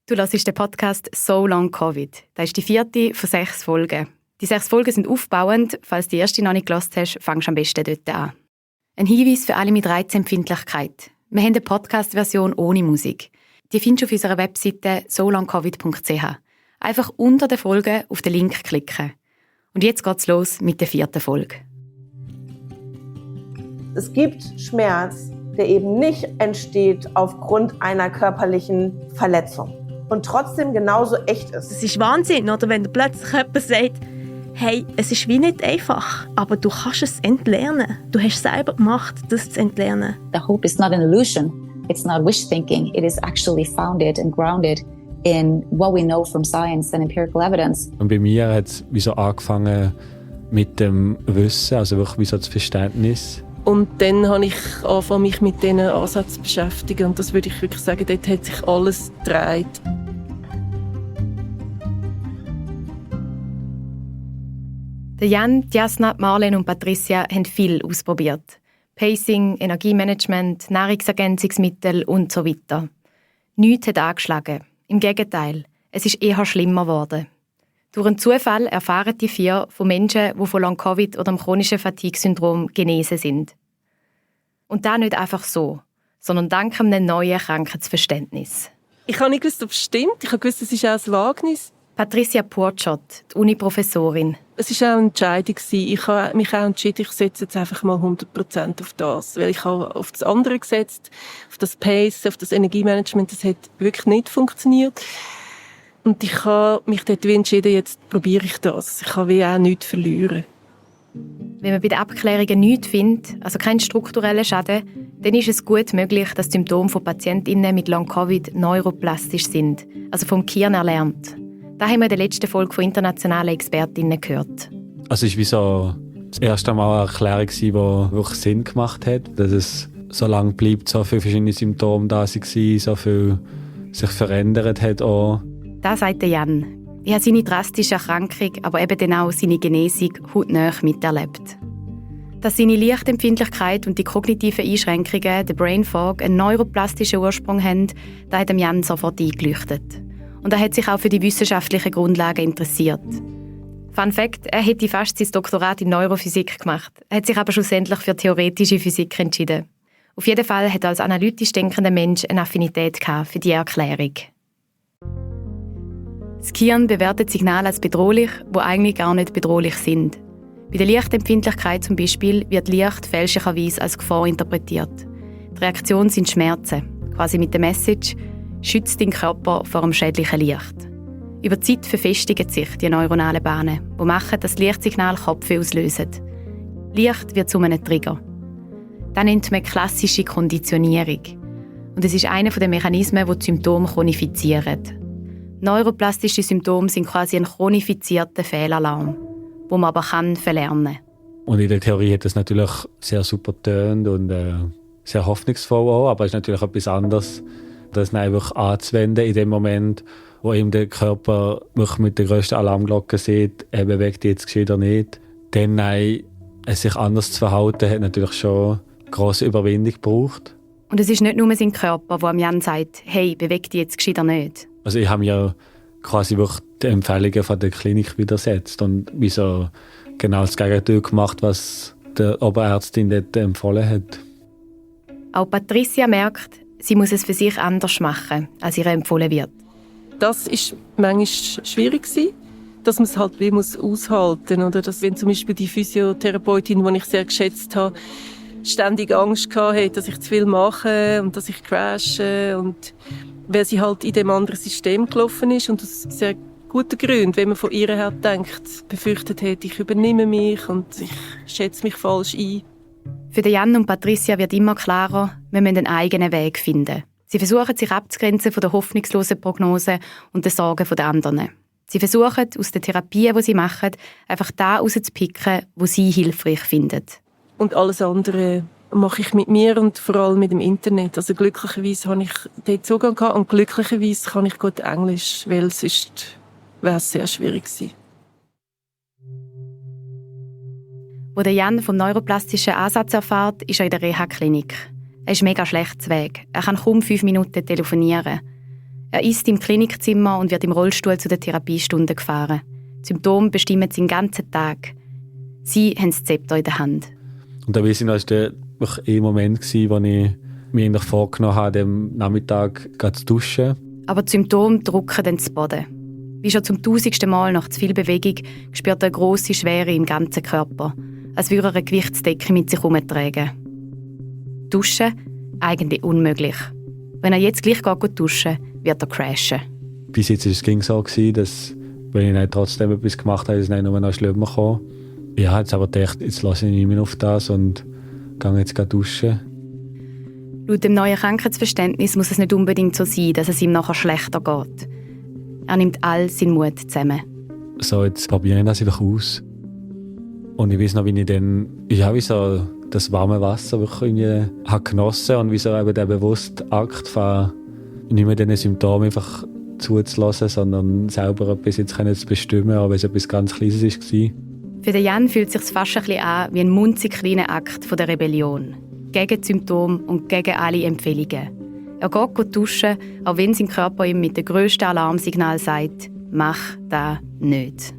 Du hörst den Podcast «So Long Covid». Das ist die 4. von 6 Folgen. Die 6 Folgen sind aufbauend. Falls du die erste noch nicht gehört hast, fangst du am besten dort an. Ein Hinweis für alle mit Reizempfindlichkeit. Wir haben eine Podcast-Version ohne Musik. Die findest du auf unserer Webseite solongcovid.ch. Einfach unter der Folge auf den Link klicken. Und jetzt geht's los mit der 4. Folge. Es gibt Schmerz, der eben nicht entsteht aufgrund einer körperlichen Verletzung und trotzdem genauso echt ist. Es ist Wahnsinn, oder? Wenn plötzlich jemand sagt, hey, es ist wie nicht einfach, aber du kannst es entlernen. Du hast es selber gemacht, das zu entlernen. The hope is not an illusion. It's not wish thinking. It is actually founded and grounded in what we know from science and empirical evidence. Und bei mir hat es wie so angefangen mit dem Wissen, also wirklich wie so das Verständnis. Und dann habe ich angefangen, mich mit diesen Ansätzen zu beschäftigen. Und das würde ich wirklich sagen, dort hat sich alles gedreht. Jan, Jasna, Marlene und Patricia haben viel ausprobiert. Pacing, Energiemanagement, Nahrungsergänzungsmittel und so weiter. Nichts hat angeschlagen. Im Gegenteil, es ist eher schlimmer geworden. Durch einen Zufall erfahren die 4 von Menschen, die von Long-Covid oder dem chronischen Fatigue-Syndrom genesen sind. Und das nicht einfach so, sondern dank einem neuen Krankheitsverständnis. Ich habe nicht gewusst, ob es stimmt. Ich habe gewusst, es ist auch ein Wagnis. Patricia Purchot, die Uni-Professorin. Es war auch eine Entscheidung. Ich habe mich auch entschieden, ich setze jetzt einfach mal 100% auf das. Weil ich habe auf das andere gesetzt, auf das Pace, auf das Energiemanagement. Das hat wirklich nicht funktioniert. Und ich habe mich dort entschieden, jetzt probiere ich das. Ich habe wie auch nichts verlieren. Wenn man bei den Abklärungen nichts findet, also keinen strukturellen Schaden, dann ist es gut möglich, dass die Symptome von PatientInnen mit Long-Covid neuroplastisch sind, also vom Gehirn erlernt. Das haben wir in der letzten Folge von internationalen ExpertInnen gehört. Also es war wie so das erste Mal eine Erklärung, die wirklich Sinn gemacht hat, dass es so lange bleibt, so viele verschiedene Symptome da waren, so viel sich verändert hat auch. Das sagt Jan. Ich habe seine drastische Erkrankung, aber eben dann auch seine Genesung hautnah miterlebt. Dass seine Lichtempfindlichkeit und die kognitiven Einschränkungen, der Brain Fog, einen neuroplastischen Ursprung haben, das hat Jan sofort eingeleuchtet. Und er hat sich auch für die wissenschaftlichen Grundlagen interessiert. Fun Fact: Er hätte fast sein Doktorat in Neurophysik gemacht. Er hat sich aber schlussendlich für theoretische Physik entschieden. Auf jeden Fall hat er als analytisch denkender Mensch eine Affinität für diese Erklärung. Das Gehirn bewertet Signale als bedrohlich, die eigentlich gar nicht bedrohlich sind. Bei der Lichtempfindlichkeit zum Beispiel wird Licht fälschlicherweise als Gefahr interpretiert. Die Reaktion sind Schmerzen, quasi mit der Message: schützt deinen Körper vor dem schädlichen Licht. Über die Zeit verfestigen sich die neuronalen Bahnen, die machen, dass Lichtsignale Kopfweh auslösen. Licht wird zu einem Trigger. Das nennt man klassische Konditionierung. Und es ist einer der Mechanismen, die Symptome chronifizieren. Neuroplastische Symptome sind quasi ein chronifizierter Fehlalarm, den man aber verlernen kann. Und in der Theorie hat das natürlich sehr super getönt und sehr hoffnungsvoll auch, aber es ist natürlich etwas anderes, das einfach anzuwenden in dem Moment, wo eben der Körper wirklich mit der grössten Alarmglocke sieht, er bewegt jetzt geschieht er nicht. Dann sich anders zu verhalten, hat natürlich schon grosse Überwindung gebraucht. Und es ist nicht nur sein Körper, der Jan sagt, hey, beweg dich jetzt geschieht er nicht. Also ich habe mir quasi wirklich die Empfehlungen von der Klinik widersetzt und wie so genau das Gegenteil gemacht, was die Oberärztin dort empfohlen hat. Auch Patricia merkt, sie muss es für sich anders machen, als ihr empfohlen wird. Das war manchmal schwierig, dass man es halt wie aushalten muss. Oder dass, wenn zum Beispiel die Physiotherapeutin, die ich sehr geschätzt habe, ständig Angst hatte, dass ich zu viel mache und dass ich crashe. Und weil sie halt in dem anderen System gelaufen ist und aus sehr guten Gründen, wenn man von ihr her denkt, befürchtet hat, ich übernehme mich und ich schätze mich falsch ein. Für Jan und Patricia wird immer klarer, wir müssen einen eigenen Weg finden. Sie versuchen, sich abzugrenzen von der hoffnungslosen Prognose und den Sorgen der anderen. Sie versuchen, aus den Therapien, die sie machen, einfach da rauszupicken, wo sie hilfreich finden. Und alles andere mache ich mit mir und vor allem mit dem Internet. Also glücklicherweise habe ich dort Zugang gehabt und glücklicherweise kann ich gut Englisch, weil sonst wäre es sehr schwierig gewesen. Wo der Jan vom neuroplastischen Ansatz erfährt, ist er in der Reha-Klinik. Er ist mega schlecht zu Weg. Er kann kaum 5 Minuten telefonieren. Er isst im Klinikzimmer und wird im Rollstuhl zu den Therapiestunden gefahren. Die Symptome bestimmen seinen ganzen Tag. Sie haben das Zepter in der Hand. Und da weiss ich noch, das war der Moment, wo ich mir eigentlich vorgenommen habe, am Nachmittag zu duschen. Aber die Symptome drücken dann zu Boden. Wie schon zum 1000. Mal nach zu viel Bewegung spürt er eine grosse Schwere im ganzen Körper, als würde er eine Gewichtsdecke mit sich herumtragen. Duschen? Eigentlich unmöglich. Wenn er jetzt gleich duschen geht, wird er crashen. Bis jetzt war es so, dass, wenn ich dann trotzdem etwas gemacht habe, ist es nur noch schlimmer gekommen. Ich habe jetzt aber gedacht, jetzt lasse ich nicht mehr auf das und gehe jetzt duschen. Laut dem neuen Krankheitsverständnis muss es nicht unbedingt so sein, dass es ihm nachher schlechter geht. Er nimmt all seinen Mut zusammen. So, jetzt probiere ich das einfach aus. Und ich weiß noch, wie ich dann, wie so das warme Wasser wirklich habe genossen und wie so eben der bewusste Akt von nicht mehr diesen Symptomen einfach zuzulassen, sondern selber etwas jetzt zu bestimmen, auch wenn es etwas ganz Kleines war. Für den Jan fühlt es sich fast ein bisschen an wie ein munzig kleiner Akt von der Rebellion. Gegen die Symptome und gegen alle Empfehlungen. Er geht duschen, auch wenn sein Körper ihm mit dem grössten Alarmsignal sagt, mach das nicht.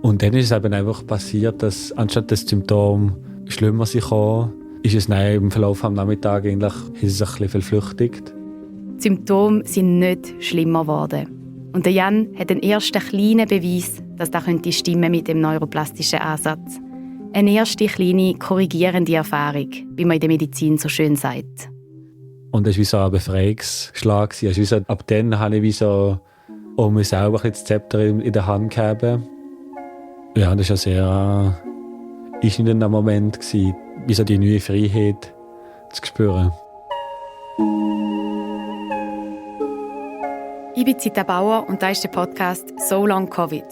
Und dann ist es eben einfach passiert, dass anstatt das Symptom schlimmer zu kommen, ist es dann im Verlauf am Nachmittag eigentlich ist es ein bisschen verflüchtigt. Die Symptome sind nicht schlimmer geworden. Und der Jan hat den ersten kleinen Beweis, dass das stimmen mit dem neuroplastischen Ansatz. Eine erste kleine korrigierende Erfahrung, wie man in der Medizin so schön sagt. Und es war wie so ein Befreiungsschlag. Also ab dann habe ich wie so mir selber das Zepter in der Hand gehabt. Ja, das war ein sehr einschneidender Moment, wie so die neue Freiheit zu spüren. Ich bin Zita Bauer und das ist der Podcast «So Long Covid».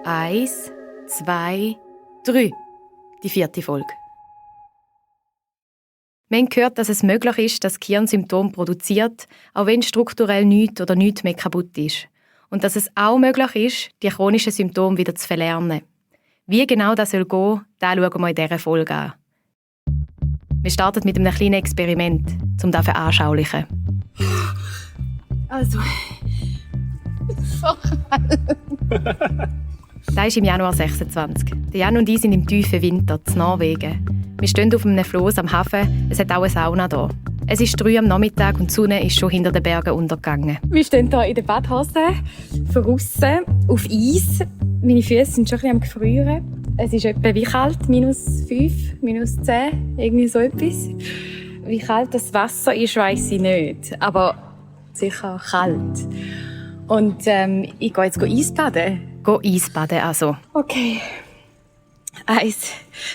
1, 2, 3. Die 4. Folge. Wir haben gehört, dass es möglich ist, dass das Gehirn Symptome produziert, auch wenn strukturell nichts oder nichts mehr kaputt ist. Und dass es auch möglich ist, die chronischen Symptome wieder zu verlernen. Wie genau das gehen soll, das schauen wir in dieser Folge an. Wir starten mit einem kleinen Experiment, um das zu veranschaulichen. Also. Das ist im Januar 26. Der Jan und ich sind im tiefen Winter in Norwegen. Wir stehen auf einem Floß am Hafen. Es hat auch eine Sauna hier. Es ist 3 am Nachmittag und die Sonne ist schon hinter den Bergen untergegangen. Wir stehen hier in der Badhose, draussen, auf Eis. Meine Füße sind schon ein bisschen am Gefrieren. Es ist etwa wie kalt, -5, -10, irgendwie so etwas. Wie kalt das Wasser ist, weiss ich nicht, aber sicher kalt. Und ich gehe jetzt Eisbaden. Geh Eisbaden also. Okay. 1.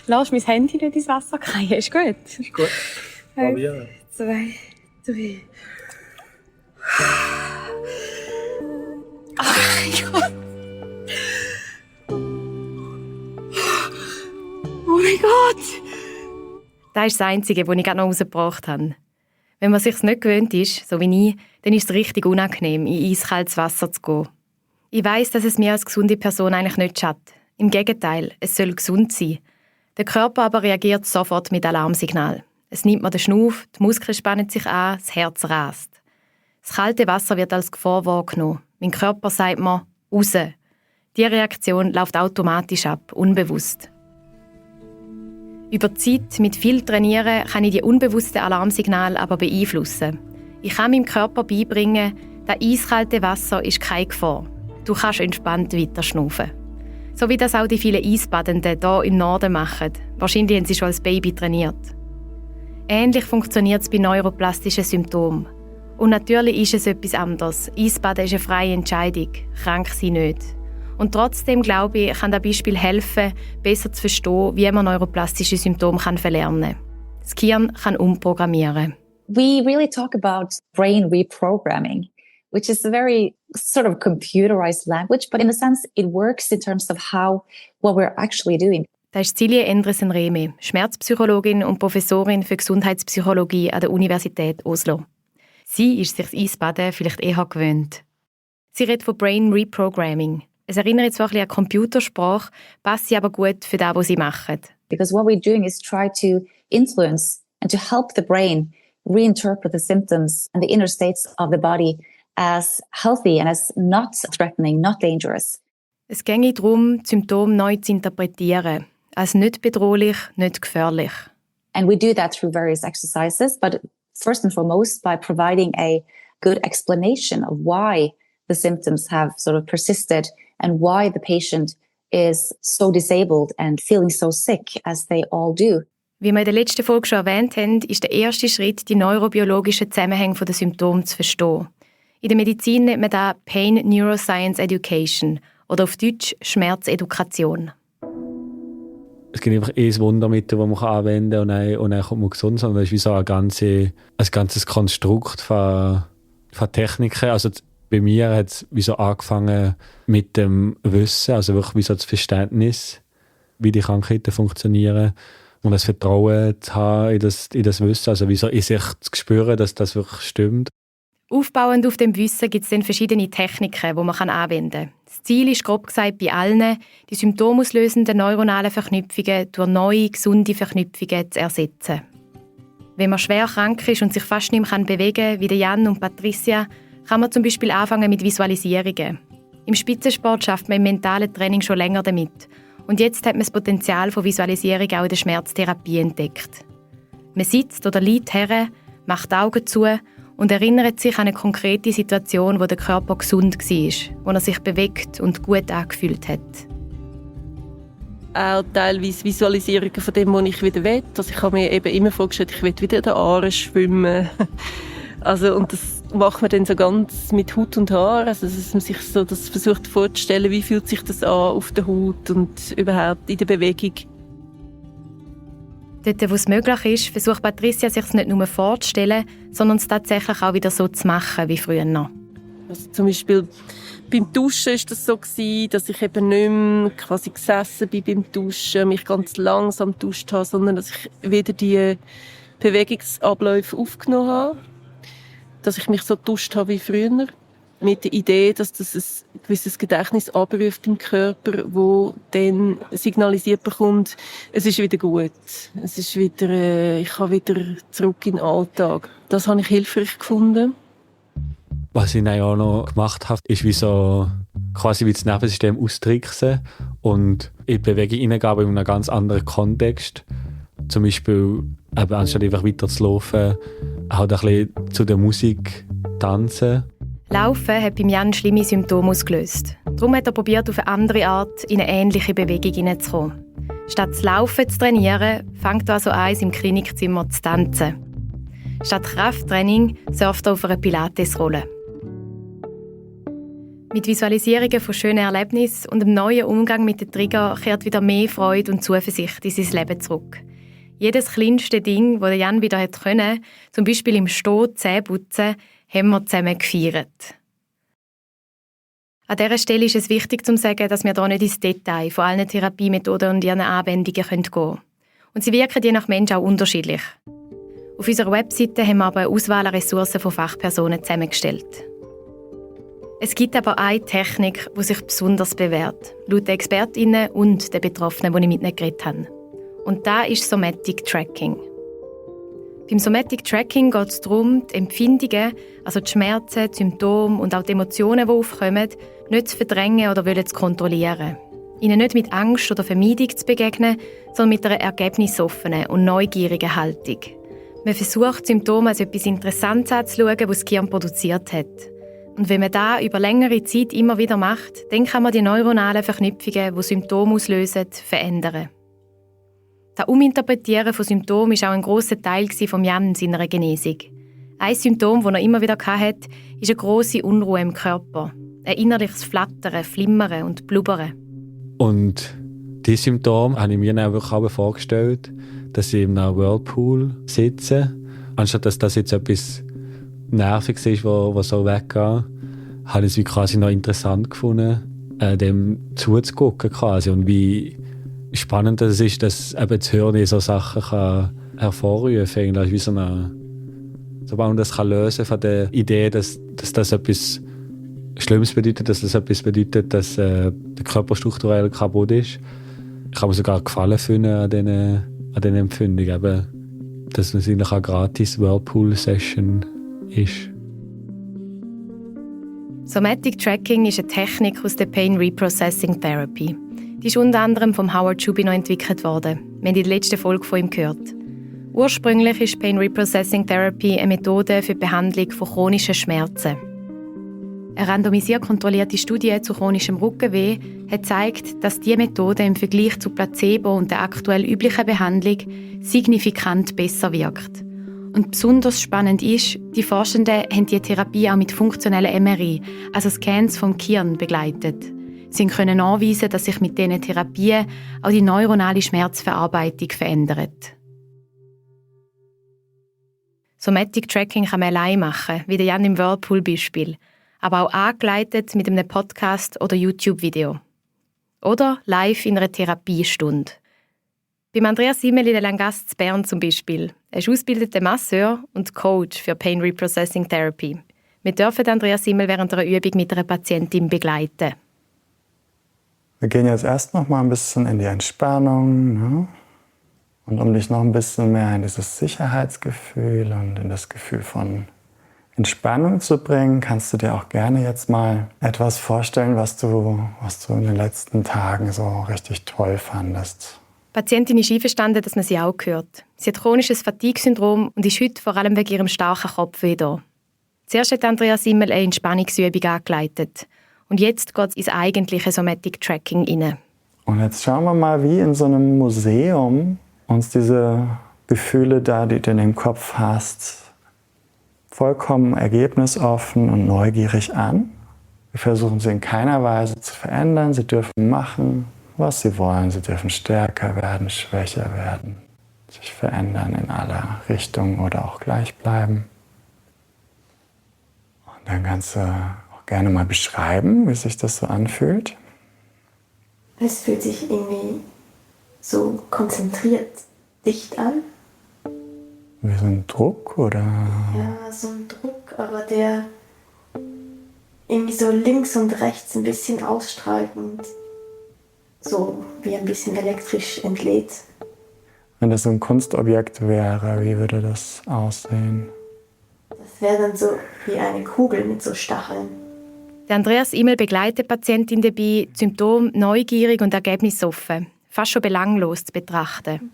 Lass mein Handy nicht ins Wasser fallen. Ist gut? Ist gut. 1, 2, 3. Oh mein Gott. Oh mein Gott. Das ist das Einzige, was ich gerade noch rausgebracht habe. Wenn man sich nicht gewöhnt ist, so wie ich, dann ist es richtig unangenehm, in eiskaltes Wasser zu gehen. Ich weiss, dass es mir als gesunde Person eigentlich nicht schadet. Im Gegenteil, es soll gesund sein. Der Körper aber reagiert sofort mit Alarmsignal. Es nimmt mir den Schnuff, die Muskeln spannen sich an, das Herz rast. Das kalte Wasser wird als Gefahr wahrgenommen. Mein Körper sagt mir, raus. Diese Reaktion läuft automatisch ab, unbewusst. Über die Zeit, mit viel Trainieren, kann ich die unbewussten Alarmsignale aber beeinflussen. Ich kann meinem Körper beibringen, das eiskalte Wasser ist keine Gefahr. Du kannst entspannt weiter schnaufen. So wie das auch die vielen Eisbadenden hier im Norden machen. Wahrscheinlich haben sie schon als Baby trainiert. Ähnlich funktioniert es bei neuroplastischen Symptomen. Und natürlich ist es etwas anderes. Eisbaden ist eine freie Entscheidung, krank sein nicht. Und trotzdem, glaube ich, kann das Beispiel helfen, besser zu verstehen, wie man neuroplastische Symptome verlernen kann. Das Gehirn kann umprogrammieren. We really talk about brain reprogramming, which is a very sort of computerized language, but in a sense it works in terms of what we're actually doing. Das ist Silje Endresen-Rehme, Schmerzpsychologin und Professorin für Gesundheitspsychologie an der Universität Oslo. Sie ist sich das Eisbaden vielleicht eher gewöhnt. Sie redet von Brain Reprogramming. Es erinnert zwar ein bisschen an Computersprache, passt sie aber gut für das, was sie machen. Because what we're doing is try to influence and to help the brain reinterpret the symptoms and the inner states of the body as healthy and as not threatening, not dangerous. Es ginge darum, die Symptome neu zu interpretieren, als nicht bedrohlich, nicht gefährlich. And we do that through various exercises, but first and foremost by providing a good explanation of why the symptoms have sort of persisted and why the patient is so disabled and feeling so sick as they all do. Wie wir in der letzten Folge schon erwähnt haben, ist der erste Schritt, die neurobiologischen Zusammenhänge der Symptome zu verstehen. In der Medizin nennt man das Pain Neuroscience Education oder auf Deutsch Schmerzedukation. Es gibt einfach ein Wundermittel, das man anwenden kann und dann kommt man gesund, sondern es ist wie so ein ganzes Konstrukt von Techniken. Also bei mir hat es wie so angefangen mit dem Wissen, also wirklich wie so das Verständnis, wie die Krankheiten funktionieren und das Vertrauen zu haben in das Wissen, also wie so in sich zu spüren, dass das wirklich stimmt. Aufbauend auf dem Wissen gibt es dann verschiedene Techniken, die man anwenden kann. Das Ziel ist, grob gesagt, bei allen, die symptomauslösenden neuronalen Verknüpfungen durch neue, gesunde Verknüpfungen zu ersetzen. Wenn man schwer krank ist und sich fast nicht mehr bewegen kann, wie Jan und Patricia, kann man zum Beispiel anfangen mit Visualisierungen. Im Spitzensport schafft man im mentalen Training schon länger damit. Und jetzt hat man das Potenzial von Visualisierung auch in der Schmerztherapie entdeckt. Man sitzt oder liegt her, macht die Augen zu und erinnert sich an eine konkrete Situation, wo der Körper gesund war, wo er sich bewegt und gut angefühlt hat. Auch teilweise Visualisierungen von dem, was ich wieder will. Also ich habe mir eben immer vorgestellt, ich will wieder in der Aare schwimmen. Also, und das macht man dann so ganz mit Haut und Haar. Also, dass man sich so das versucht vorzustellen, wie fühlt sich das an auf der Haut und überhaupt in der Bewegung. Dort, wo es möglich ist, versucht Patricia, sich es nicht nur vorzustellen, sondern es tatsächlich auch wieder so zu machen wie früher noch. Also zum Beispiel beim Duschen war das so, dass ich eben nicht mehr quasi gesessen bin beim Duschen, mich ganz langsam geduscht habe, sondern dass ich wieder die Bewegungsabläufe aufgenommen habe. Dass ich mich so geduscht habe wie früher. Mit der Idee, dass das ein gewisses Gedächtnis abruft im Körper, wo dann signalisiert bekommt, es ist wieder gut. Es ist wieder, ich kann wieder zurück in den Alltag. Das habe ich hilfreich gefunden. Was ich dann auch noch gemacht habe, ist wie so quasi wie das Nervensystem austricksen und in die Bewegung hineingeben in einem ganz anderen Kontext. Zum Beispiel, anstatt einfach weiter zu laufen, halt ein bisschen zu der Musik tanzen. Laufen hat beim Jan schlimme Symptome ausgelöst. Darum hat er probiert, auf eine andere Art in eine ähnliche Bewegung hineinzukommen. Statt das Laufen zu trainieren, fängt er also an, im Klinikzimmer zu tanzen. Statt Krafttraining surft er auf einer Pilatesrolle. Mit Visualisierungen von schönen Erlebnissen und einem neuen Umgang mit den Trigger kehrt wieder mehr Freude und Zuversicht in sein Leben zurück. Jedes kleinste Ding, das Jan wieder konnte, zum Beispiel im Stehen Zähne putzen, haben wir zusammen gefeiert. An dieser Stelle ist es wichtig zu sagen, dass wir hier nicht ins Detail von allen Therapiemethoden und ihren Anwendungen gehen können. Und sie wirken je nach Mensch auch unterschiedlich. Auf unserer Webseite haben wir aber eine Auswahl an Ressourcen von Fachpersonen zusammengestellt. Es gibt aber eine Technik, die sich besonders bewährt, laut den ExpertInnen und den Betroffenen, die ich mit ihnen geredet habe. Und das ist Somatic Tracking. Beim Somatic Tracking geht es darum, die Empfindungen, also die Schmerzen, die Symptome und auch die Emotionen, die aufkommen, nicht zu verdrängen oder zu kontrollieren. Ihnen nicht mit Angst oder Vermeidung zu begegnen, sondern mit einer ergebnisoffenen und neugierigen Haltung. Man versucht, die Symptome als etwas Interessantes anzuschauen, was das Gehirn produziert hat. Und wenn man das über längere Zeit immer wieder macht, dann kann man die neuronalen Verknüpfungen, die Symptome auslösen, verändern. Das Uminterpretieren von Symptomen war auch ein grosser Teil von Jan in seiner Genesung. Ein Symptom, das er immer wieder hatte, ist eine grosse Unruhe im Körper. Ein innerliches Flattern, Flimmern und Blubbern. Und diese Symptome habe ich mir dann wirklich auch vorgestellt, dass ich in einem Whirlpool sitze. Anstatt dass das jetzt etwas Nerviges ist, was so weggeht, habe ich es wie quasi noch interessant gefunden, dem zuzugucken quasi. Und wie spannend das ist, dass eben das Hirn so Sachen kann hervorrufen kann. Wie sobald man das kann lösen von der Idee, dass das etwas Schlimmes bedeutet, dass das etwas bedeutet, dass der Körper strukturell kaputt ist, kann man sogar Gefallen finden an diesen Empfindungen. Eben, dass es eigentlich eine gratis Whirlpool-Session ist. Somatic Tracking ist eine Technik aus der Pain Reprocessing Therapy. Die ist unter anderem von Howard Schubino entwickelt worden. Wir haben in der letzten Folge von ihm gehört. Ursprünglich ist Pain Reprocessing Therapy eine Methode für die Behandlung von chronischen Schmerzen. Eine randomisiert kontrollierte Studie zu chronischem Rückenweh hat gezeigt, dass diese Methode im Vergleich zu Placebo und der aktuell üblichen Behandlung signifikant besser wirkt. Und besonders spannend ist, die Forschenden haben die Therapie auch mit funktionellen MRI, also Scans vom Gehirn, begleitet. Sie können nachweisen, dass sich mit diesen Therapien auch die neuronale Schmerzverarbeitung verändert. Somatic Tracking kann man allein machen, wie der Jan im Whirlpool-Beispiel, aber auch angeleitet mit einem Podcast oder YouTube-Video. Oder live in einer Therapiestunde. Beim Andreas Simmel in der Langasse in Bern zum Beispiel. Er ist ausgebildeter Masseur und Coach für Pain Reprocessing Therapy. Wir dürfen Andreas Simmel während einer Übung mit einer Patientin begleiten. Wir gehen jetzt erst noch mal ein bisschen in die Entspannung. Ne? Und um dich noch ein bisschen mehr in dieses Sicherheitsgefühl und in das Gefühl von Entspannung zu bringen, kannst du dir auch gerne jetzt mal etwas vorstellen, was du in den letzten Tagen so richtig toll fandest. Die Patientin ist einverstanden, dass man sie auch hört. Sie hat chronisches Fatigue-Syndrom und ist heute vor allem wegen ihrem starken Kopfweh da. Zuerst hat Andreas Simmel eine Entspannungsübung angeleitet. Und jetzt geht es ins eigentliche Somatic Tracking rein. Und jetzt schauen wir mal, wie in so einem Museum uns diese Gefühle da, die du in dem Kopf hast, vollkommen ergebnisoffen und neugierig an. Wir versuchen sie in keiner Weise zu verändern. Sie dürfen machen, was sie wollen. Sie dürfen stärker werden, schwächer werden, sich verändern in aller Richtungen oder auch gleich bleiben. Und dann kannst du auch gerne mal beschreiben, wie sich das so anfühlt. Es fühlt sich irgendwie so konzentriert, dicht an. Wie so ein Druck, oder? Ja, so ein Druck, aber der irgendwie so links und rechts ein bisschen ausstrahlt und so wie ein bisschen elektrisch entlädt. Wenn das so ein Kunstobjekt wäre, wie würde das aussehen? Das wäre dann so wie eine Kugel mit so Stacheln. Der Andreas Simmel begleitet die Patientin dabei, die Symptome neugierig und ergebnisoffen, fast schon belanglos zu betrachten.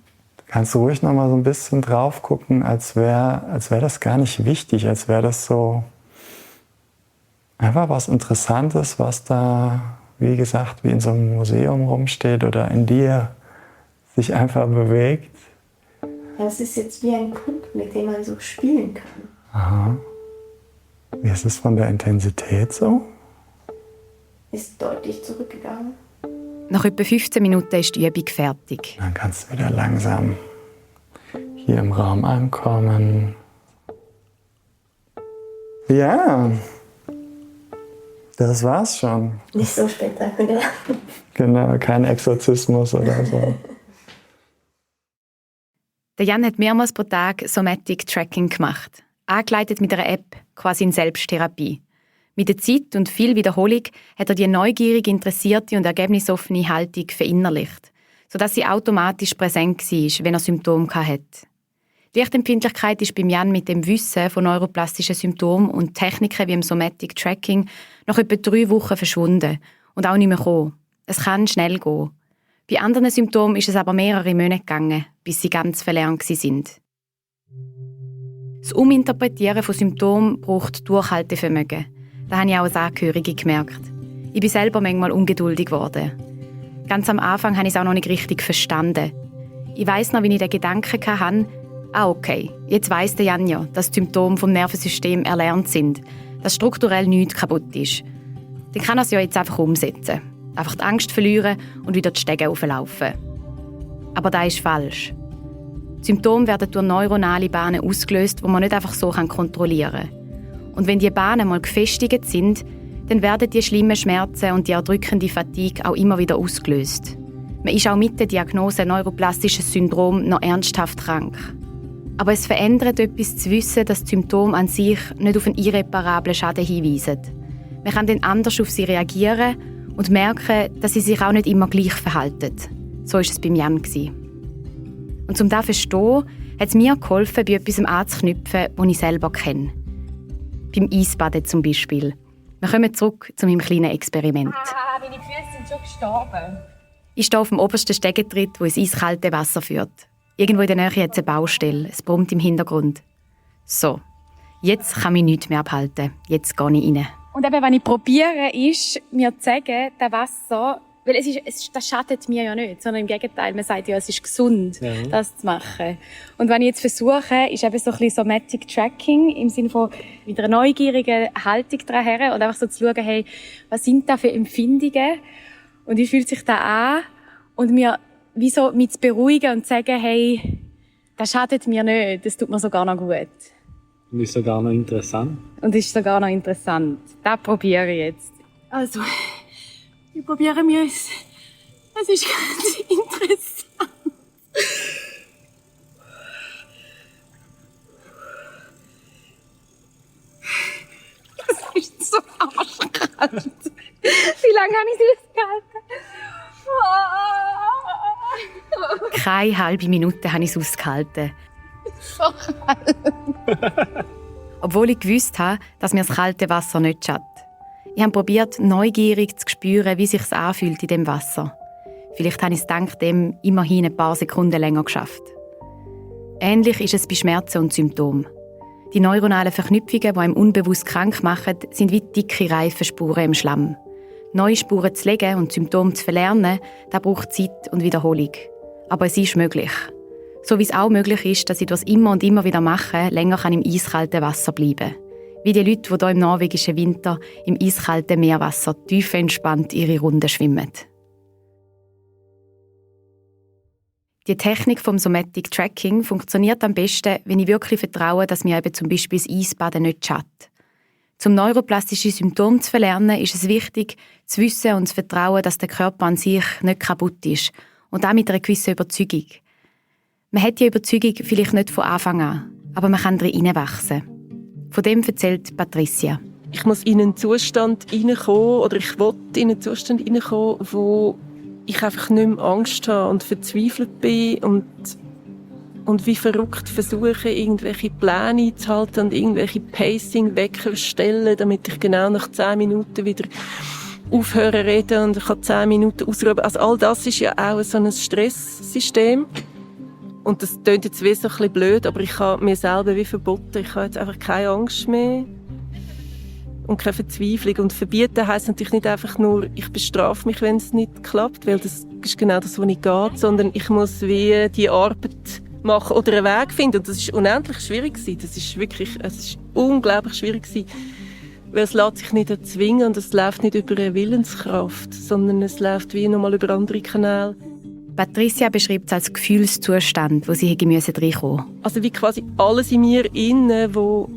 Kannst du ruhig noch mal so ein bisschen drauf gucken, als wär das gar nicht wichtig, als wäre das so einfach was Interessantes, was da, wie gesagt, wie in so einem Museum rumsteht oder in dir sich einfach bewegt. Ja, es ist jetzt wie ein Punkt, mit dem man so spielen kann. Aha. Wie ist es von der Intensität so? Ist deutlich zurückgegangen. Nach etwa 15 Minuten ist die Übung fertig. Dann kannst du wieder langsam hier im Raum ankommen. Ja, das war's schon. Nicht so spektakulär. Genau, kein Exorzismus oder so. Der Jan hat mehrmals pro Tag Somatic Tracking gemacht. Angeleitet mit einer App, quasi in Selbsttherapie. Mit der Zeit und viel Wiederholung hat er die neugierig interessierte und ergebnisoffene Haltung verinnerlicht, sodass sie automatisch präsent war, wenn er Symptome hatte. Die Lichtempfindlichkeit ist beim Jan mit dem Wissen von neuroplastischen Symptomen und Techniken wie im Somatic Tracking nach etwa 3 Wochen verschwunden und auch nicht mehr gekommen. Es kann schnell gehen. Bei anderen Symptomen ist es aber mehrere Monate gegangen, bis sie ganz verlernt waren. Das Uminterpretieren von Symptomen braucht Durchhaltevermögen. Das habe ich auch als Angehörige gemerkt. Ich bin selber manchmal ungeduldig geworden. Ganz am Anfang habe ich es auch noch nicht richtig verstanden. Ich weiss noch, wie ich den Gedanken hatte, okay, jetzt weiss der Jan ja, dass die Symptome vom Nervensystem erlernt sind, dass strukturell nichts kaputt ist. Dann kann er es ja jetzt einfach umsetzen. Einfach die Angst verlieren und wieder die Stege hochlaufen. Aber das ist falsch. Die Symptome werden durch neuronale Bahnen ausgelöst, die man nicht einfach so kontrollieren kann. Und wenn die Bahnen mal gefestigt sind, dann werden die schlimmen Schmerzen und die erdrückende Fatigue auch immer wieder ausgelöst. Man ist auch mit der Diagnose neuroplastisches Syndrom noch ernsthaft krank. Aber es verändert etwas zu wissen, dass die Symptome an sich nicht auf einen irreparablen Schaden hinweisen. Man kann dann anders auf sie reagieren und merken, dass sie sich auch nicht immer gleich verhalten. So war es beim Jan. Und um das zu verstehen, hat es mir geholfen, bei etwas anzuknüpfen, das ich selber kenne. Beim Eisbaden zum Beispiel. Wir kommen zurück zu meinem kleinen Experiment. Meine Füße sind schon gestorben. Ich stehe auf dem obersten Stegentritt, wo ins eiskalte Wasser führt. Irgendwo in der Nähe hat es eine Baustelle. Es brummt im Hintergrund. So, jetzt kann mich nichts mehr abhalten. Jetzt gehe ich rein. Und eben, wenn ich probiere, ist, mir zu sagen, das Wasser, weil das schadet mir ja nicht, sondern im Gegenteil, man sagt ja, es ist gesund, das zu machen. Und wenn ich jetzt versuche, ist eben so ein bisschen Somatic Tracking, im Sinne von mit einer neugierigen Haltung daher und einfach so zu schauen, hey, was sind da für Empfindungen und wie fühlt sich das an? Und mir wie so mit zu beruhigen und zu sagen, hey, das schadet mir nicht, das tut mir sogar noch gut. Und ist sogar noch interessant. Das probiere ich jetzt. Also, wir probieren es. Es ist ganz interessant. Das ist so arschkalt. Wie lange habe ich es ausgehalten? Keine halbe Minute habe ich es ausgehalten. So kalt. Obwohl ich gewusst habe, dass mir das kalte Wasser nicht schadet. Ich habe probiert, neugierig zu spüren, wie es sich anfühlt in dem Wasser. Vielleicht habe ich es dank dem immerhin ein paar Sekunden länger geschafft. Ähnlich ist es bei Schmerzen und Symptomen. Die neuronalen Verknüpfungen, die einem unbewusst krank machen, sind wie dicke Reifenspuren im Schlamm. Neue Spuren zu legen und Symptome zu verlernen, das braucht Zeit und Wiederholung. Aber es ist möglich. So wie es auch möglich ist, dass ich das immer und immer wieder mache, länger kann im eiskalten Wasser bleiben. Wie die Leute, die hier im norwegischen Winter im eiskalten Meerwasser tiefenentspannt ihre Runden schwimmen. Die Technik vom Somatic Tracking funktioniert am besten, wenn ich wirklich vertraue, dass mir eben zum Beispiel das Eisbaden nicht schadet. Um neuroplastische Symptome zu verlernen, ist es wichtig, zu wissen und zu vertrauen, dass der Körper an sich nicht kaputt ist. Und auch mit einer gewissen Überzeugung. Man hat die Überzeugung vielleicht nicht von Anfang an, aber man kann darin hineinwachsen. Von dem erzählt Patricia. Ich muss in einen Zustand hineinkommen, oder ich will in einen Zustand hineinkommen, wo ich einfach nicht mehr Angst habe und verzweifelt bin und wie verrückt versuche, irgendwelche Pläne einzuhalten und irgendwelche Pacing-Wecker stellen, damit ich genau nach 10 Minuten wieder aufhören reden und ich kann 10 Minuten ausruhen. Also all das ist ja auch so ein Stresssystem. Und das klingt jetzt wie so ein bisschen blöd, aber ich habe mir selber wie verboten. Ich habe jetzt einfach keine Angst mehr und keine Verzweiflung. Und verbieten heisst natürlich nicht einfach nur, ich bestrafe mich, wenn es nicht klappt, weil das ist genau das, was nicht geht, sondern ich muss wie die Arbeit machen oder einen Weg finden. Und das ist unendlich schwierig gewesen. Es ist unglaublich schwierig gewesen, weil es lässt sich nicht erzwingen und es läuft nicht über eine Willenskraft, sondern es läuft wie nochmal über andere Kanäle. Patricia beschreibt es als Gefühlszustand, wo sie reinkommen musste. Also wie quasi alles in mir innen, wo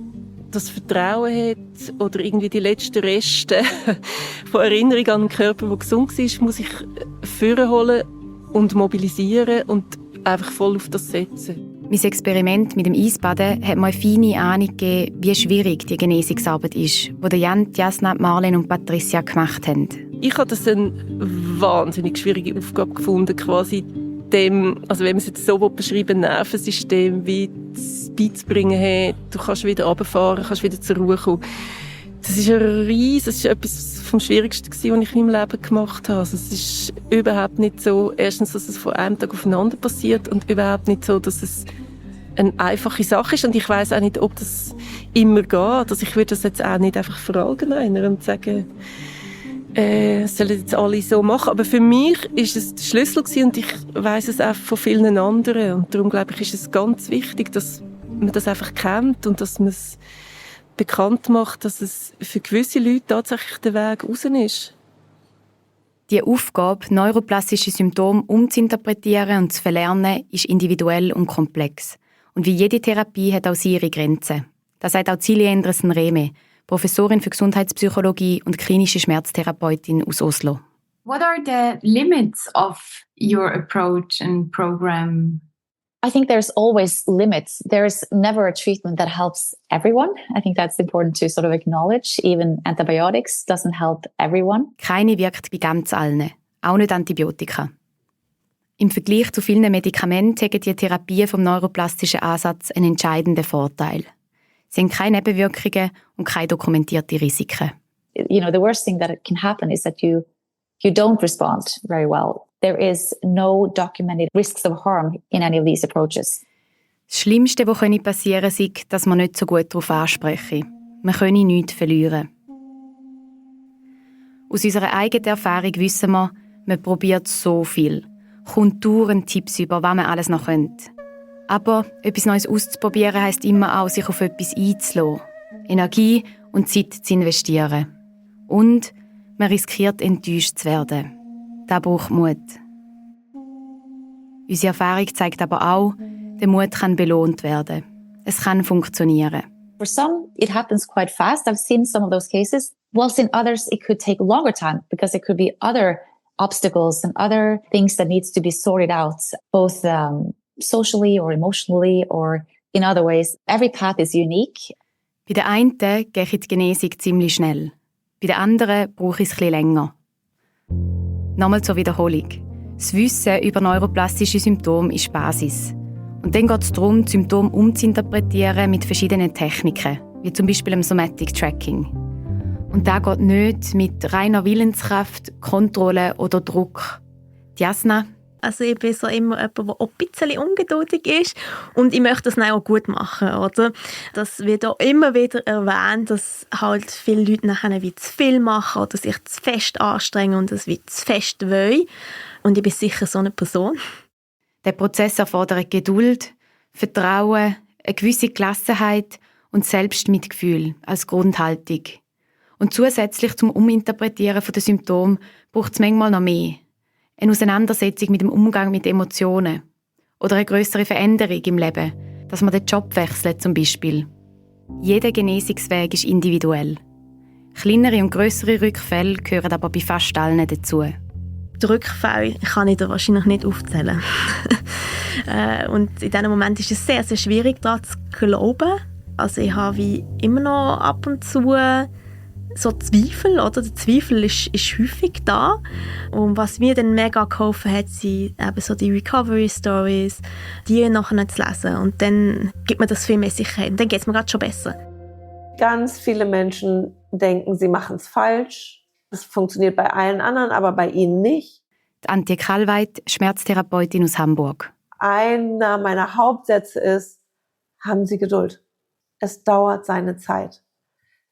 das Vertrauen hat oder irgendwie die letzten Reste von Erinnerung an einen Körper, der gesund war, muss ich vorholen und mobilisieren und einfach voll auf das setzen. Mein Experiment mit dem Eisbaden hat mir eine feine Ahnung gegeben, wie schwierig die Genesungsarbeit ist, die Jan, Jasna, Marlene und Patricia gemacht haben. Ich habe das eine wahnsinnig schwierige Aufgabe gefunden, quasi dem, also wenn man es jetzt so beschreiben, Nervensystem wie beizubringen, hey, du kannst wieder runterfahren, kannst wieder zur Ruhe kommen. Das ist das ist etwas vom Schwierigsten gewesen, was ich in meinem Leben gemacht habe. Also es ist überhaupt nicht so, erstens, dass es von einem Tag aufeinander passiert und überhaupt nicht so, dass es eine einfache Sache ist. Und ich weiss auch nicht, ob das immer geht. Also ich würde das jetzt auch nicht einfach verallgemeinern und sagen, sollen jetzt alle so machen. Aber für mich ist es der Schlüssel gewesen und ich weiss es auch von vielen anderen. Und darum glaube ich, ist es ganz wichtig, dass man das einfach kennt und dass man es bekannt macht, dass es für gewisse Leute tatsächlich der Weg raus ist. Die Aufgabe, neuroplastische Symptome umzuinterpretieren und zu verlernen, ist individuell und komplex. Und wie jede Therapie hat auch sie ihre Grenzen. Das sagt auch Silje Endresen-Rehme, Professorin für Gesundheitspsychologie und klinische Schmerztherapeutin aus Oslo. What are the limits of your approach and program? I think there's always limits. There's never a treatment that helps everyone. I think that's important to sort of acknowledge. Even antibiotics doesn't help everyone. Keine wirkt bei ganz allen, auch nicht Antibiotika. Im Vergleich zu vielen Medikamenten haben die Therapien vom neuroplastischen Ansatz einen entscheidenden Vorteil. Sie haben keine Nebenwirkungen und keine dokumentierten Risiken. the worst thing that can happen is that you don't respond very well. There is no documented risks of harm in any of these approaches. Das Schlimmste, was passieren könnte, ist, dass man nicht so gut darauf ansprechen. Man könne nichts verlieren. Aus unserer eigenen Erfahrung wissen wir, man probiert so viel. Kommt dauernd Tipps über, was man alles noch könnte. Aber etwas Neues auszuprobieren heisst immer auch, sich auf etwas einzulassen, Energie und Zeit zu investieren. Und man riskiert, enttäuscht zu werden. Das braucht Mut. Unsere Erfahrung zeigt aber auch, der Mut kann belohnt werden. Es kann funktionieren. For some, it happens quite fast. I've seen some of those cases. Whilst in others, it could take longer time because there could be other obstacles and other things that needs to be sorted out, both socially or emotionally or in other ways. Every path is unique. Bei der einen geht die Genesung ziemlich schnell. Bei der anderen braucht es etwas länger. Nochmal zur Wiederholung. Das Wissen über neuroplastische Symptome ist Basis. Und dann geht es darum, die Symptome umzuinterpretieren mit verschiedenen Techniken, wie zum Beispiel dem Somatic Tracking. Und das geht nicht mit reiner Willenskraft, Kontrolle oder Druck. Jasna? Also ich bin so immer jemand, der auch ein bisschen ungeduldig ist und ich möchte das dann auch gut machen, oder? Das wird auch immer wieder erwähnt, dass halt viele Leute nachher wie zu viel machen oder sich zu fest anstrengen und das wie zu fest wollen. Und ich bin sicher so eine Person. Der Prozess erfordert Geduld, Vertrauen, eine gewisse Gelassenheit und Selbstmitgefühl als Grundhaltung. Und zusätzlich zum Uminterpretieren der Symptome braucht es manchmal noch mehr. Eine Auseinandersetzung mit dem Umgang mit Emotionen. Oder eine grössere Veränderung im Leben, dass man den Job wechselt zum Beispiel. Jeder Genesungsweg ist individuell. Kleinere und grössere Rückfälle gehören aber bei fast allen dazu. Die Rückfälle kann ich da wahrscheinlich nicht aufzählen. Und in diesem Moment ist es sehr, sehr schwierig, daran zu glauben. Also ich habe wie immer noch ab und zu so Zweifel, oder? Der Zweifel ist häufig da. Und was mir dann mega geholfen hat, sind eben so die Recovery-Stories, die nachher zu lesen. Und dann gibt mir das viel mehr Sicherheit. Und dann geht es mir gerade schon besser. Ganz viele Menschen denken, sie machen es falsch. Das funktioniert bei allen anderen, aber bei ihnen nicht. Antje Kallweit, Schmerztherapeutin aus Hamburg. Einer meiner Hauptsätze ist, haben Sie Geduld. Es dauert seine Zeit.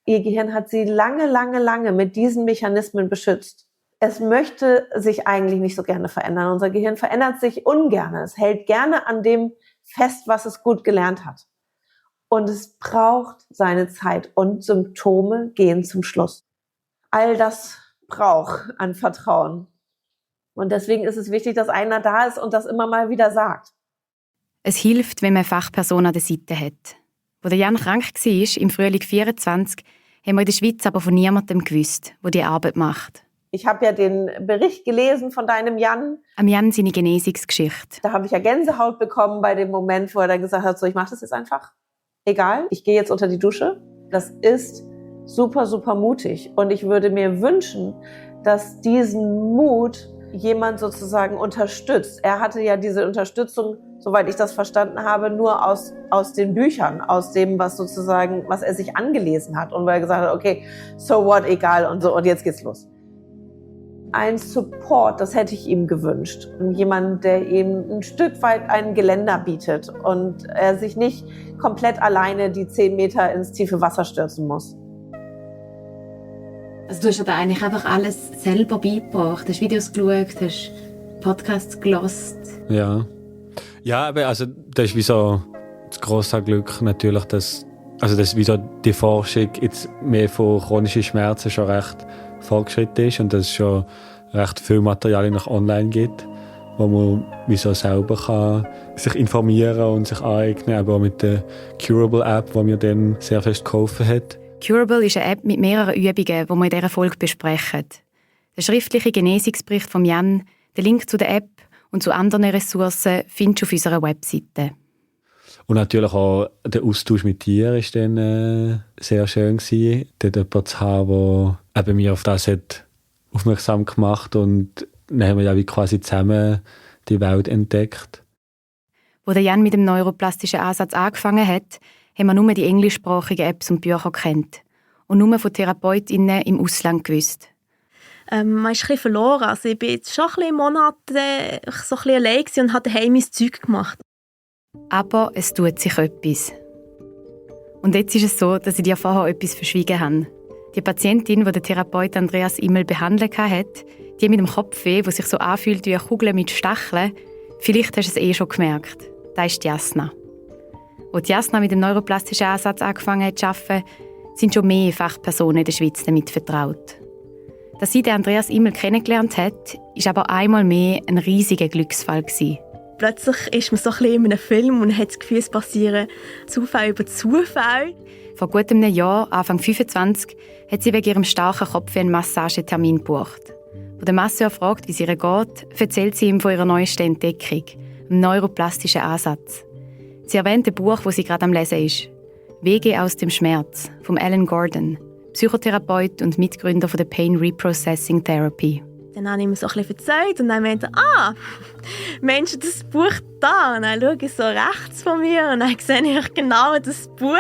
Ihr Gehirn hat sie lange mit diesen Mechanismen beschützt. Es möchte sich eigentlich nicht so gerne verändern. Unser Gehirn verändert sich ungern. Es hält gerne an dem fest, was es gut gelernt hat. Und es braucht seine Zeit und Symptome gehen zum Schluss. All das braucht an Vertrauen. Und deswegen ist es wichtig, dass einer da ist und das immer mal wieder sagt. Es hilft, wenn man eine Fachperson an der Seite hat. Als der Jan krank war, im Frühling 2024, haben wir in der Schweiz aber von niemandem gewusst, der die Arbeit macht. Ich habe ja den Bericht gelesen von deinem Jan. Am Jan seine Genesungsgeschichte. Da habe ich ja Gänsehaut bekommen bei dem Moment, wo er dann gesagt hat, so, ich mache das jetzt einfach. Egal, ich gehe jetzt unter die Dusche. Das ist super, super mutig. Und ich würde mir wünschen, dass diesen Mut jemand sozusagen unterstützt. Er hatte ja diese Unterstützung, soweit ich das verstanden habe, nur aus den Büchern, aus dem, was er sich angelesen hat. Und weil er gesagt hat, okay, so what, egal und so, und jetzt geht's los. Ein Support, das hätte ich ihm gewünscht. Und jemand, der ihm ein Stück weit ein Geländer bietet und er sich nicht komplett alleine die 10 Meter ins tiefe Wasser stürzen muss. Also du hast ja da eigentlich einfach alles selber beigebracht. Hast Videos geschaut, hast Podcasts gehört. Ja. Ja, aber also das ist wie so das grosse Glück natürlich, dass wie so die Forschung jetzt mehr von chronischen Schmerzen schon recht fortgeschritten ist und dass es schon recht viel Material noch online gibt, wo man wie so selber kann sich informieren und sich aneignen, aber auch mit der Curable App, die mir dann sehr fest geholfen hat. Curable ist eine App mit mehreren Übungen, die wir in dieser Folge besprechen. Der schriftliche Genesungsbericht von Jan, der Link zu der App und zu anderen Ressourcen findest du auf unserer Webseite. Und natürlich auch der Austausch mit dir war dann sehr schön gewesen, dort jemanden zu haben, der eben mir auf das hat aufmerksam gemacht und dann haben wir ja wie quasi zusammen die Welt entdeckt. Als der Jan mit dem neuroplastischen Ansatz angefangen hat, haben wir nur die englischsprachigen Apps und Bücher gekannt. und nur von TherapeutInnen im Ausland gewusst. Man ist ein bisschen verloren. Also ich bin jetzt schon ein bisschen Monate so ein bisschen allein und habe daheim mein Zeug gemacht. Aber es tut sich etwas. Und jetzt ist es so, dass ich dir vorher etwas verschwiegen habe. Die Patientin, die der Therapeut Andreas Immel behandelt hat, die mit dem Kopfweh, der sich so anfühlt wie eine Kugel mit Stacheln, vielleicht hast du es schon gemerkt. Das ist Jasna. Als Jasna mit dem neuroplastischen Ansatz angefangen hat zu arbeiten, sind schon mehr Fachpersonen in der Schweiz damit vertraut. Dass sie den Andreas Immel kennengelernt hat, war aber einmal mehr ein riesiger Glücksfall gewesen. Plötzlich ist man so ein bisschen in einem Film und hat das Gefühl, es passieren Zufall über Zufall. Vor gut einem Jahr, Anfang 25, hat sie wegen ihrem starken Kopf einen Massagetermin gebucht. Als der Masseur fragt, wie es ihr geht, erzählt sie ihm von ihrer neuesten Entdeckung, einem neuroplastischen Ansatz. Sie erwähnt ein Buch, das sie gerade am Lesen ist. «Wege aus dem Schmerz» von Alan Gordon, Psychotherapeut und Mitgründer von der Pain Reprocessing Therapy. Dann habe ich ihm so ein bisschen erzählt und dann meinte Mensch, das Buch da. Und dann schaue ich so rechts von mir und dann sehe ich genau das Buch,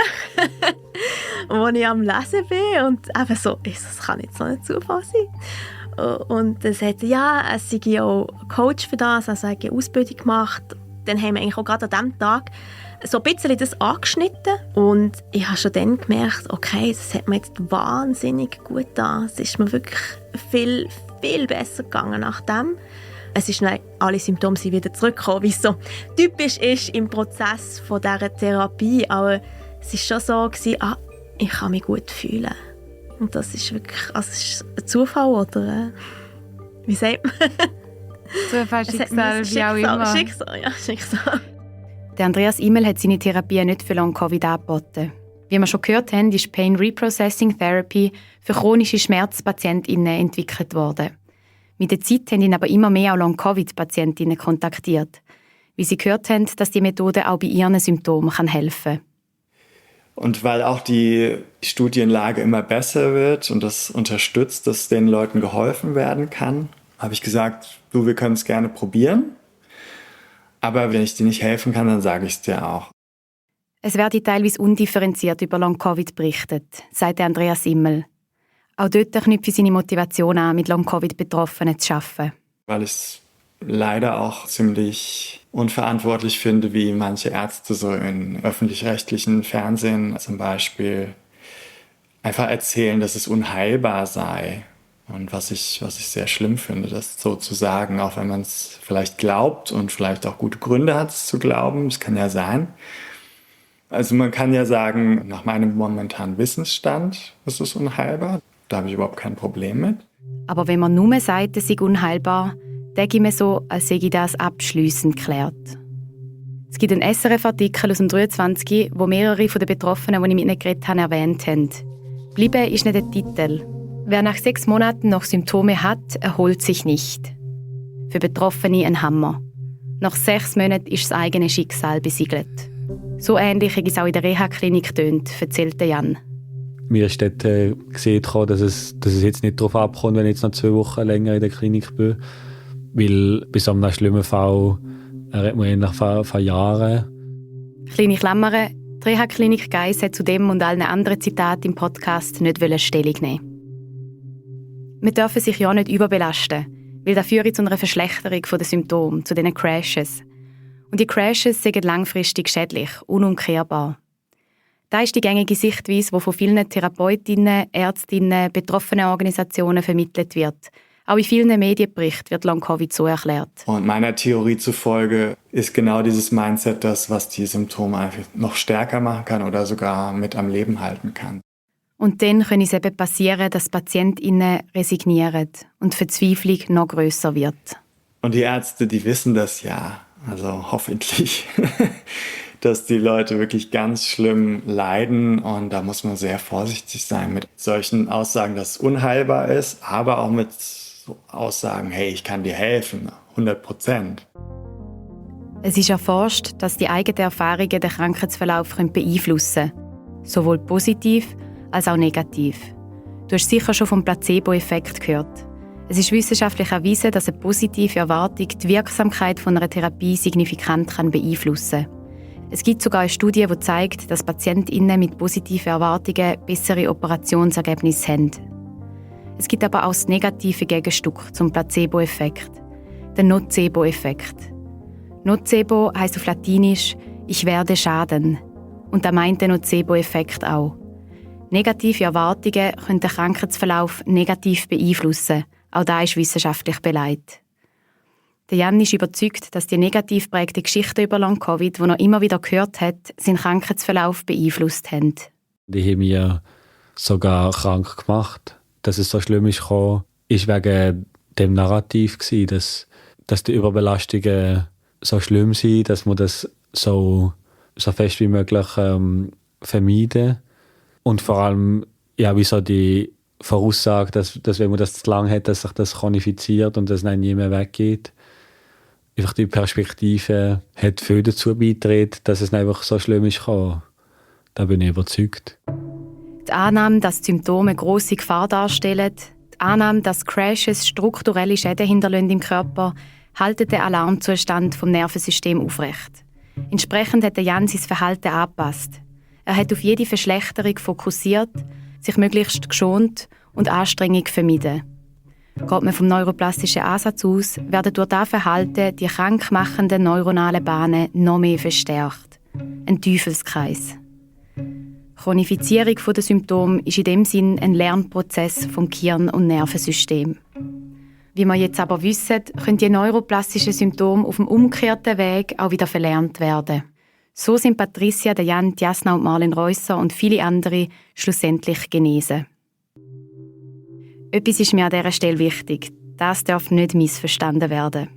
wo ich am Lesen bin. Und einfach so, das kann jetzt so ein Zufall sein. Und dann sagte es sei auch Coach für das, also habe eine Ausbildung gemacht. Dann haben wir eigentlich auch gerade an diesem Tag so ein bisschen das angeschnitten. Und ich habe schon dann gemerkt, okay, das hat mir jetzt wahnsinnig gut getan. Es ist mir wirklich viel besser gegangen nach dem. Es ist dann, alle Symptome sind wieder zurückgekommen, wie es so typisch ist im Prozess von dieser Therapie. Aber es war schon so gewesen, ich kann mich gut fühlen. Und das ist wirklich, also es ist ein Zufall, oder? Wie sagt man? Zufall, Schicksal, wie auch immer. Schicksal. Der Andreas Immel hat seine Therapie nicht für Long-Covid angeboten. Wie wir schon gehört haben, ist Pain Reprocessing Therapy für chronische SchmerzpatientInnen entwickelt worden. Mit der Zeit haben ihn aber immer mehr auch Long-Covid-Patientinnen kontaktiert, weil sie gehört haben, dass die Methode auch bei ihren Symptomen helfen kann. Und weil auch die Studienlage immer besser wird und das unterstützt, dass den Leuten geholfen werden kann, habe ich gesagt, wir können es gerne probieren. Aber wenn ich dir nicht helfen kann, dann sage ich es dir auch. Es werde teilweise undifferenziert über Long-Covid berichtet, sagt Andreas Immel. Auch dort knüpft seine Motivation an, mit Long-Covid-Betroffenen zu arbeiten. Weil ich es leider auch ziemlich unverantwortlich finde, wie manche Ärzte so in öffentlich-rechtlichen Fernsehen zum Beispiel einfach erzählen, dass es unheilbar sei. Und was ich sehr schlimm finde, das so zu sagen, auch wenn man es vielleicht glaubt und vielleicht auch gute Gründe hat, es zu glauben. Das kann ja sein. Also man kann ja sagen, nach meinem momentanen Wissensstand ist es unheilbar. Da habe ich überhaupt kein Problem mit. Aber wenn man nur sagt, es sei unheilbar, denke ich mir so, als sei das abschliessend geklärt. Es gibt einen SRF-Artikel aus dem 23, wo mehrere von den Betroffenen, die ich mit ihnen geredet habe, erwähnt haben. «Bleiben» ist nicht der Titel. Wer nach 6 Monaten noch Symptome hat, erholt sich nicht. Für Betroffene ein Hammer. Nach 6 Monaten ist das eigene Schicksal besiegelt. So ähnlich hat es auch in der Reha-Klinik getönt, erzählte Jan. Mir ist dort gesehen, dass es jetzt nicht darauf abkommt, wenn ich jetzt noch 2 Wochen länger in der Klinik bin. Weil bei so einem schlimmen Fall redet man nach von Jahren. Kleine Klammern, die Reha-Klinik Geiss hat zu dem und allen anderen Zitaten im Podcast nicht Stellung nehmen. Wir dürfen sich ja nicht überbelasten, weil das führt zu einer Verschlechterung der Symptome, zu diesen Crashes. Und die Crashes sind langfristig schädlich, unumkehrbar. Das ist die gängige Sichtweise, die von vielen Therapeutinnen, Ärztinnen, betroffenen Organisationen vermittelt wird. Auch in vielen Medienberichten wird Long-Covid so erklärt. Und meiner Theorie zufolge ist genau dieses Mindset das, was die Symptome einfach noch stärker machen kann oder sogar mit am Leben halten kann. Und dann kann es eben passieren, dass PatientInnen resignieren und die Verzweiflung noch grösser wird. Und die Ärzte, die wissen das ja, also hoffentlich, dass die Leute wirklich ganz schlimm leiden. Und da muss man sehr vorsichtig sein mit solchen Aussagen, dass es unheilbar ist, aber auch mit so Aussagen, hey, ich kann dir helfen, 100%. Es ist erforscht, dass die eigenen Erfahrungen den Krankheitsverlauf beeinflussen können. Sowohl positiv als auch negativ. Du hast sicher schon vom Placebo-Effekt gehört. Es ist wissenschaftlich erwiesen, dass eine positive Erwartung die Wirksamkeit von einer Therapie signifikant beeinflussen kann. Es gibt sogar eine Studie, die zeigt, dass PatientInnen mit positiven Erwartungen bessere Operationsergebnisse haben. Es gibt aber auch das negative Gegenstück zum Placebo-Effekt, den Nocebo-Effekt. Nocebo heisst auf Latinisch «Ich werde schaden» und da meint der Nocebo-Effekt auch. Negative Erwartungen können den Krankheitsverlauf negativ beeinflussen. Auch das ist wissenschaftlich belegt. Der Jan ist überzeugt, dass die negativ prägte Geschichten über Long-Covid, die er immer wieder gehört hat, seinen Krankheitsverlauf beeinflusst haben. Die haben mich sogar krank gemacht. Dass es so schlimm ist, war wegen dem Narrativ, dass die Überbelastungen so schlimm sind, dass man das so fest wie möglich vermeiden. Und vor allem, ja, wie so die Voraussage, dass wenn man das zu lang hat, dass sich das chronifiziert und das dann nie mehr weggeht. Einfach die Perspektive hat viel dazu beigetragen, dass es einfach so schlimm ist. Da bin ich überzeugt. Die Annahme, dass die Symptome eine grosse Gefahr darstellen, die Annahme, dass Crashes strukturelle Schäden hinterlassen im Körper, halten den Alarmzustand vom Nervensystem aufrecht. Entsprechend hat Jan sein Verhalten angepasst. Er hat auf jede Verschlechterung fokussiert, sich möglichst geschont und Anstrengung vermieden. Geht man vom neuroplastischen Ansatz aus, werden durch dieses Verhalten die krankmachenden neuronalen Bahnen noch mehr verstärkt. Ein Teufelskreis. Chronifizierung der Symptome ist in dem Sinn ein Lernprozess vom Gehirn- und Nervensystem. Wie wir jetzt aber wissen, können die neuroplastischen Symptome auf dem umgekehrten Weg auch wieder verlernt werden. So sind Patricia, Jan, Jasna und Marlen Reusser und viele andere schlussendlich genesen. Etwas ist mir an dieser Stelle wichtig. Das darf nicht missverstanden werden.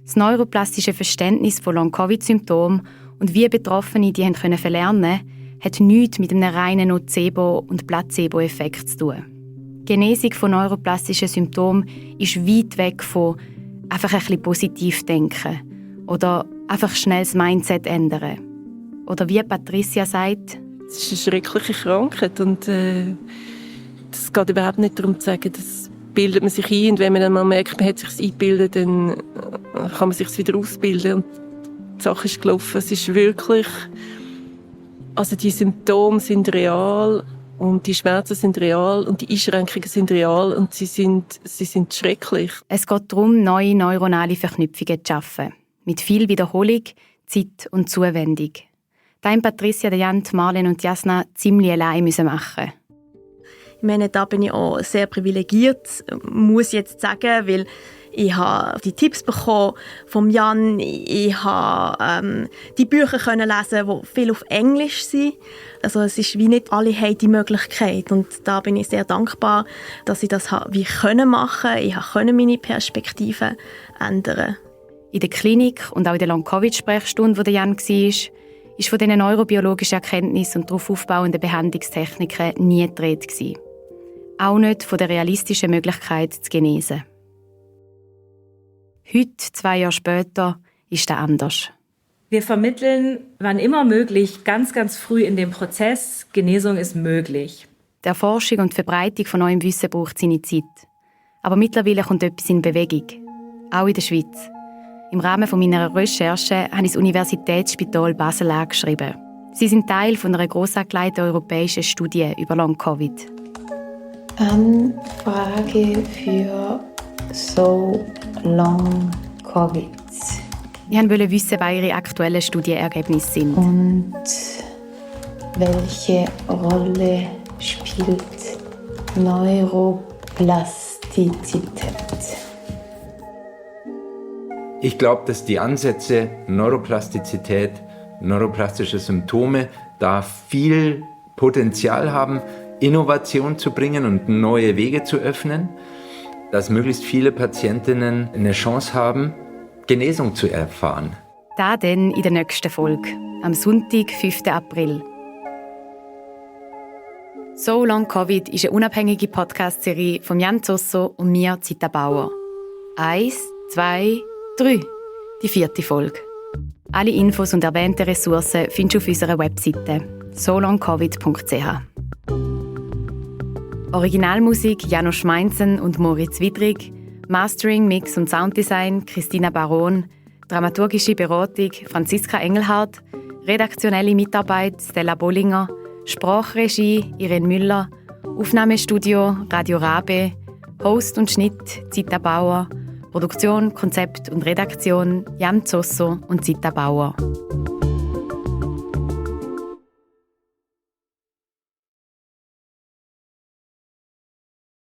Das neuroplastische Verständnis von Long-Covid-Symptomen und wie Betroffene die können verlernen, hat nichts mit einem reinen Nocebo- und Placebo-Effekt zu tun. Die Genesung von neuroplastischen Symptomen ist weit weg von einfach ein bisschen positiv denken oder einfach schnell das Mindset ändern. Oder wie Patricia sagt, es ist eine schreckliche Krankheit und es geht überhaupt nicht darum zu sagen, das bildet man sich ein und wenn man dann mal merkt, man hat sich eingebildet, dann kann man sich wieder ausbilden und die Sache ist gelaufen. Es ist wirklich, also die Symptome sind real und die Schmerzen sind real und die Einschränkungen sind real und sie sind schrecklich. Es geht darum, neue neuronale Verknüpfungen zu schaffen. Mit viel Wiederholung, Zeit und Zuwendung. Da haben Patricia, Jan, Marlen und Jasna ziemlich allein machen. Ich meine, da bin ich auch sehr privilegiert, muss ich jetzt sagen, weil ich habe die Tipps bekommen vom Jan, ich habe die Bücher können lesen, die viel auf Englisch sind. Also es ist wie nicht alle haben die Möglichkeit und da bin ich sehr dankbar, dass ich das wie können machen. Ich konnte meine Perspektive ändern. In der Klinik und auch in der Long-Covid-Sprechstunde, wo der Jan war, ist von diesen neurobiologischen Erkenntnissen und darauf aufbauenden Behandlungstechniken nie die Rede gewesen. Auch nicht von der realistischen Möglichkeit zu genesen. Heute, 2 Jahre später, ist das anders. Wir vermitteln, wann immer möglich, ganz, ganz früh in dem Prozess, Genesung ist möglich. Die Erforschung und die Verbreitung von neuem Wissen braucht seine Zeit. Aber mittlerweile kommt etwas in Bewegung. Auch in der Schweiz. Im Rahmen meiner Recherche habe ich das Universitätsspital Basel angeschrieben. Sie sind Teil einer gross angelegten europäischen Studie über Long-Covid. Anfrage für So Long Covid. Ich wollte wissen, was Ihre aktuellen Studienergebnisse sind. Und welche Rolle spielt Neuroplastizität? Ich glaube, dass die Ansätze Neuroplastizität, neuroplastische Symptome da viel Potenzial haben, Innovation zu bringen und neue Wege zu öffnen, dass möglichst viele Patientinnen eine Chance haben, Genesung zu erfahren. Das dann in der nächsten Folge, am Sonntag, 5. April. «So Long Covid» ist eine unabhängige Podcast-Serie von Jan Zosso und mir, Zita Bauer. 1, 2, 3. Die 4. Folge. Alle Infos und erwähnte Ressourcen findest du auf unserer Webseite solongcovid.ch. Originalmusik Janusz Meinzen und Moritz Widrig, Mastering, Mix und Sounddesign Christina Baron, dramaturgische Beratung Franziska Engelhardt, Redaktionelle Mitarbeit Stella Bollinger, Sprachregie Irene Müller, Aufnahmestudio Radio Rabe, Host und Schnitt Zita Bauer, Produktion, Konzept und Redaktion Jan Zosso und Zita Bauer.